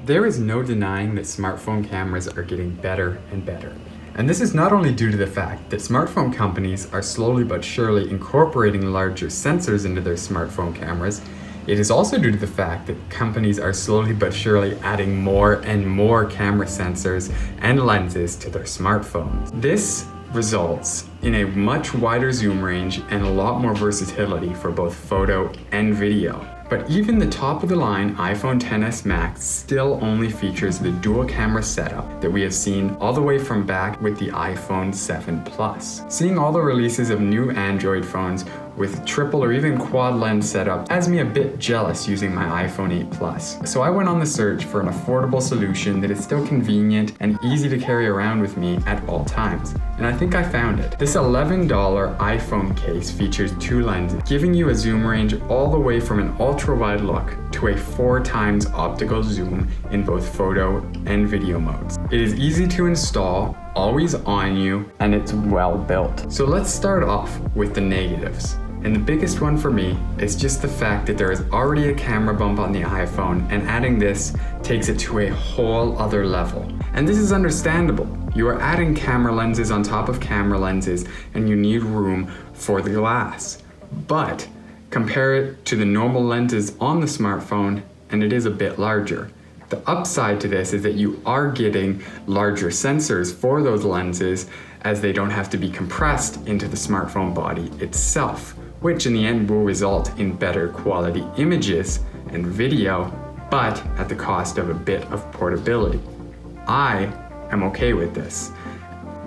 There is no denying that smartphone cameras are getting better and better. And this is not only due to the fact that smartphone companies are slowly but surely incorporating larger sensors into their smartphone cameras, it is also due to the fact that companies are slowly but surely adding more and more camera sensors and lenses to their smartphones. This results in a much wider zoom range and a lot more versatility for both photo and video. But even the top of the line iPhone XS Max still only features the dual camera setup that we have seen all the way from back with the iPhone 7 Plus. Seeing all the releases of new Android phones with triple or even quad lens setup has me a bit jealous using my iPhone 8 Plus. So I went on the search for an affordable solution that is still convenient and easy to carry around with me at all times. And I think I found it. This $11 iPhone case features two lenses, giving you a zoom range all the way from an ultra-wide look to a 4x optical zoom in both photo and video modes. It is easy to install, always on you, and it's well built. So let's start off with the negatives. And the biggest one for me is just the fact that there is already a camera bump on the iPhone, and adding this takes it to a whole other level. And this is understandable. You are adding camera lenses on top of camera lenses, and you need room for the glass. But compare it to the normal lenses on the smartphone, and it is a bit larger. The upside to this is that you are getting larger sensors for those lenses, as they don't have to be compressed into the smartphone body itself, which in the end will result in better quality images and video, but at the cost of a bit of portability. I am okay with this.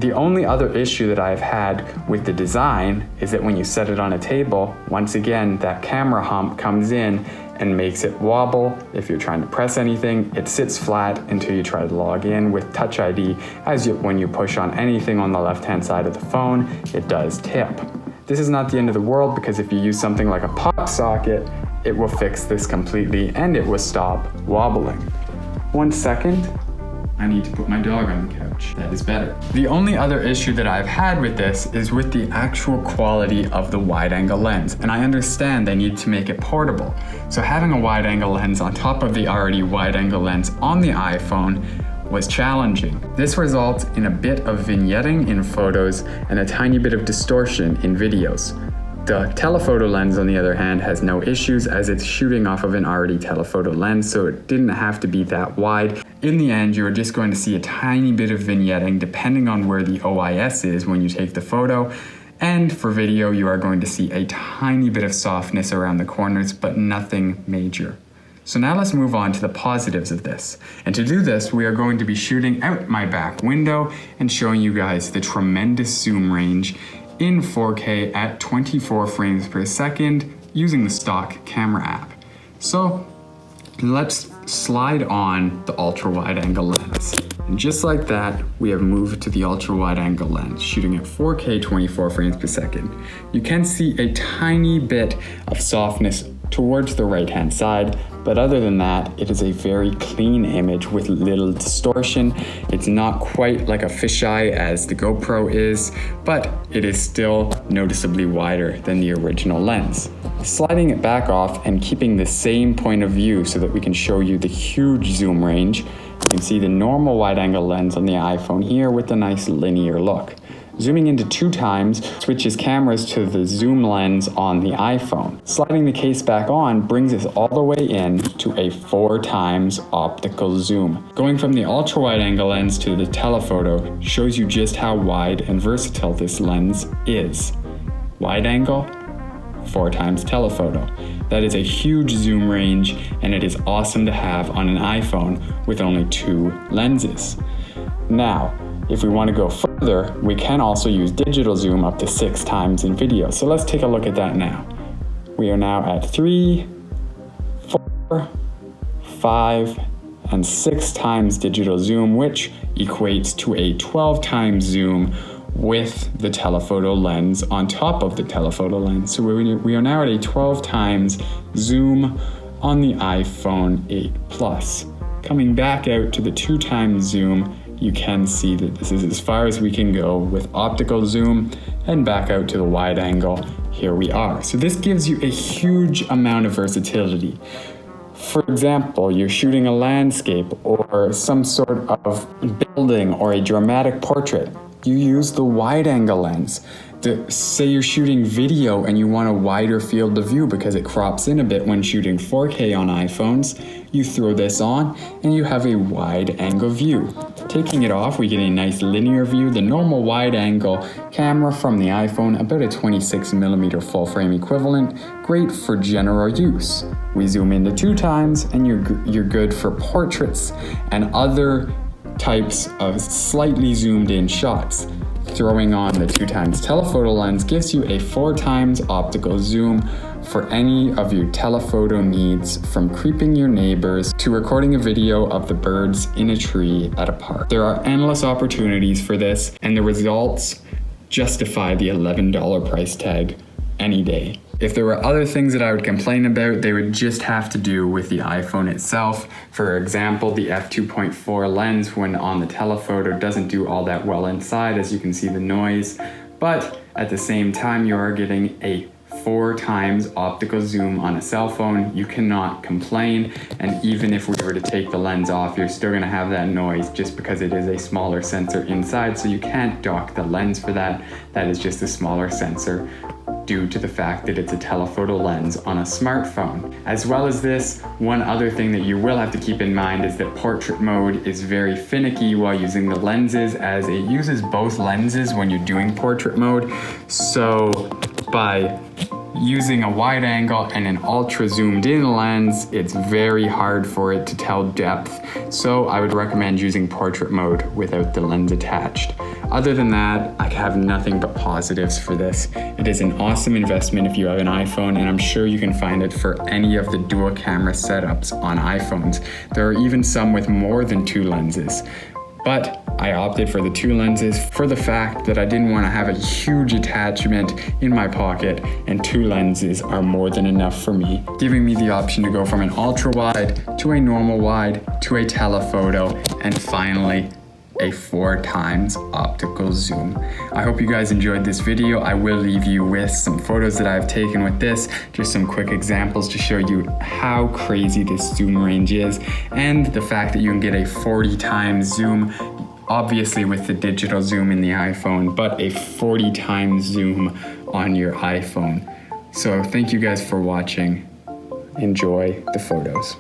The only other issue that I've had with the design is that when you set it on a table, once again, that camera hump comes in and makes it wobble. If you're trying to press anything, it sits flat until you try to log in with Touch ID. When you push on anything on the left-hand side of the phone, it does tip. This is not the end of the world, because if you use something like a pop socket, it will fix this completely and it will stop wobbling. 1 second. I need to put my dog on the couch. That is better. The only other issue that I've had with this is with the actual quality of the wide-angle lens. And I understand they need to make it portable. So having a wide-angle lens on top of the already wide-angle lens on the iPhone was challenging. This results in a bit of vignetting in photos and a tiny bit of distortion in videos. The telephoto lens, on the other hand, has no issues, as it's shooting off of an already telephoto lens, so it didn't have to be that wide. In the end, you're just going to see a tiny bit of vignetting depending on where the OIS is when you take the photo. And for video, you are going to see a tiny bit of softness around the corners, but nothing major. So now let's move on to the positives of this. And to do this, we are going to be shooting out my back window and showing you guys the tremendous zoom range in 4K at 24 frames per second using the stock camera app. So let's slide on the ultra wide angle lens. And just like that, we have moved to the ultra wide angle lens, shooting at 4K 24 frames per second. You can see a tiny bit of softness towards the right hand side, but other than that, it is a very clean image with little distortion. It's not quite like a fisheye as the GoPro is, but it is still noticeably wider than the original lens. Sliding it back off and keeping the same point of view so that we can show you the huge zoom range, you can see the normal wide angle lens on the iPhone here with a nice linear look. Zooming into 2x switches cameras to the zoom lens on the iPhone. Sliding the case back on brings us all the way in to a 4x optical zoom. Going from the ultra wide angle lens to the telephoto shows you just how wide and versatile this lens is. Wide angle, 4x telephoto. That is a huge zoom range, and it is awesome to have on an iPhone with only 2 lenses. Now, if we want to go further, we can also use digital zoom up to 6x in video. So let's take a look at that now. We are now at 3, 4, 5, and 6x digital zoom, which equates to a 12x zoom with the telephoto lens on top of the telephoto lens. So we are now at a 12x zoom on the iPhone 8 Plus. Coming back out to the 2x zoom, you can see that this is as far as we can go with optical zoom, and back out to the wide angle. Here we are. So this gives you a huge amount of versatility. For example, you're shooting a landscape or some sort of building or a dramatic portrait. You use the wide angle lens. Say you're shooting video and you want a wider field of view because it crops in a bit when shooting 4K on iPhones. You throw this on and you have a wide angle view. Taking it off, we get a nice linear view. The normal wide angle camera from the iPhone, about a 26mm full frame equivalent, great for general use. We zoom into 2 times and you're good for portraits and other types of slightly zoomed in shots. Throwing on the 2 times telephoto lens gives you a 4 times optical zoom for any of your telephoto needs, from creeping your neighbors to recording a video of the birds in a tree at a park. There are endless opportunities for this, and the results justify the $11 price tag any day. If there were other things that I would complain about, they would just have to do with the iPhone itself. For example, the f2.4 lens when on the telephoto doesn't do all that well inside, as you can see the noise, but at the same time you are getting a 4 times optical zoom on a cell phone. You cannot complain, and even if we were to take the lens off, you're still going to have that noise just because it is a smaller sensor inside, so you can't dock the lens for that. That is just a smaller sensor due to the fact that it's a telephoto lens on a smartphone. As well as this, one other thing that you will have to keep in mind is that portrait mode is very finicky while using the lenses, as it uses both lenses when you're doing portrait mode. So by using a wide angle and an ultra zoomed in lens, it's very hard for it to tell depth. So I would recommend using portrait mode without the lens attached. Other than that, I have nothing but positives for this. It is an awesome investment if you have an iPhone, and I'm sure you can find it for any of the dual camera setups on iPhones. There are even some with more than 2 lenses. But I opted for the 2 lenses for the fact that I didn't want to have a huge attachment in my pocket, and 2 lenses are more than enough for me, giving me the option to go from an ultra wide to a normal wide to a telephoto, and finally a 4 times optical zoom. I hope you guys enjoyed this video. I will leave you with some photos that I've taken with this, just some quick examples to show you how crazy this zoom range is, and the fact that you can get a 40 times zoom, obviously with the digital zoom in the iPhone, but a 40 times zoom on your iPhone. So thank you guys for watching. Enjoy the photos.